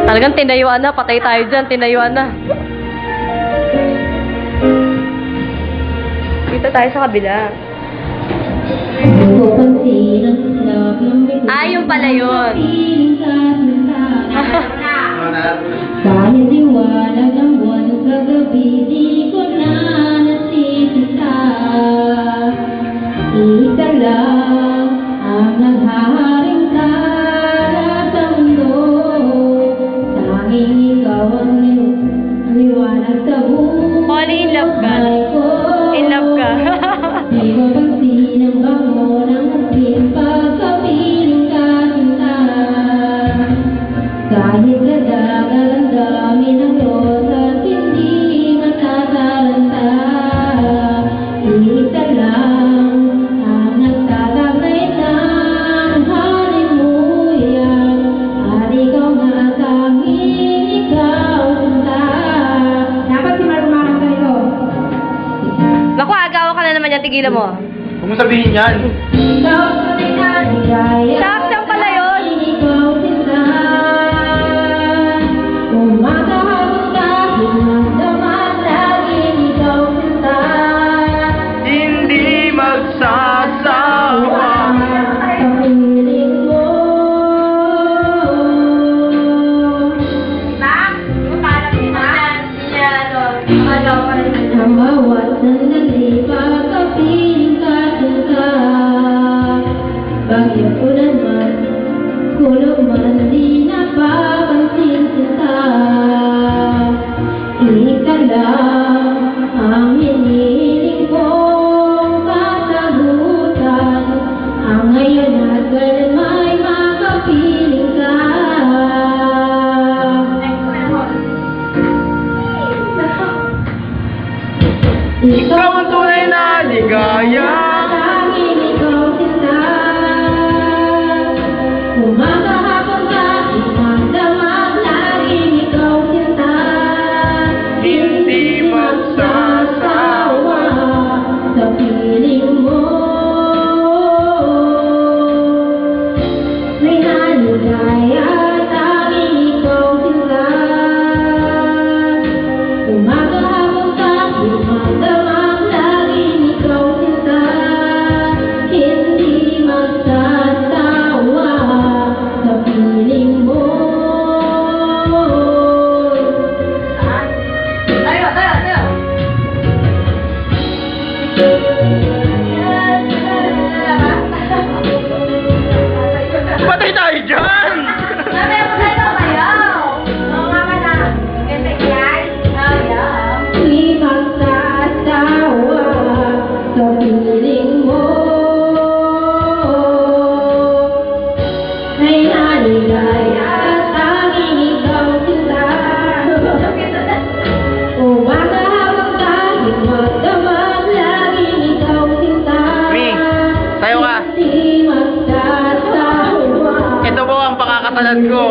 Talagang tinayuan na, patay tayo dyan, tinayuan na. Dito tayo sa kabila. Ah, yung pala yun. Kahit liwanag ng buwan sa gabi, di ko na nasisita. Isa lang ang naghaharing tala sa mundo. Tanging ikaw ang liwanag sa buhay. Molly, in love ka. In love ka. Di ko pansin ang bango ng ating pagkapiling ka sinta. Kahit gadagal ang dami ng rosas, hindi matataranta. Isa lang ang nagtataglay ng halimuyan. At ikaw nga tanging ikaw sinta. Dapat si Marumahan kayo. Naku, agawan ka na naman yan, tigilan mo. Huwag mo sabihin yan. Ikaw sa pinanigaya. Shucks, yan pala yun. Ikaw sinta. Umakahapon kahit magdamag, laging ikaw sinta. Hindi magsasawa. Sa piling mo. Ang bawat sandali, pagkapiling ka sinta. Bagyo ulan man, kulog man, di napapansin sinta. Ika lang ang hinihiling kong kasagutan. Ang ngayon at kailan may makapiling ka. Ikaw ang tunay na ligaya. Tanging ikaw sinta. Umakahapon kahit magdamag, laging ikaw sinta. Hindi magsasawa. Sa piling mo. May haligaya, tanging ikaw sinta. Umakahapon kahit magdamag, laging ikaw sinta. Hindi magsasawa sa piling mo. Patay tayo dyan! Di magsasawa sa piling mo. May haligaya, tanging ikaw sinta. Umakahapon kahit magdamag, laging ikaw sinta. Mi, sayo ka. Di magsasawa. Ito po ang pakakasalan ko.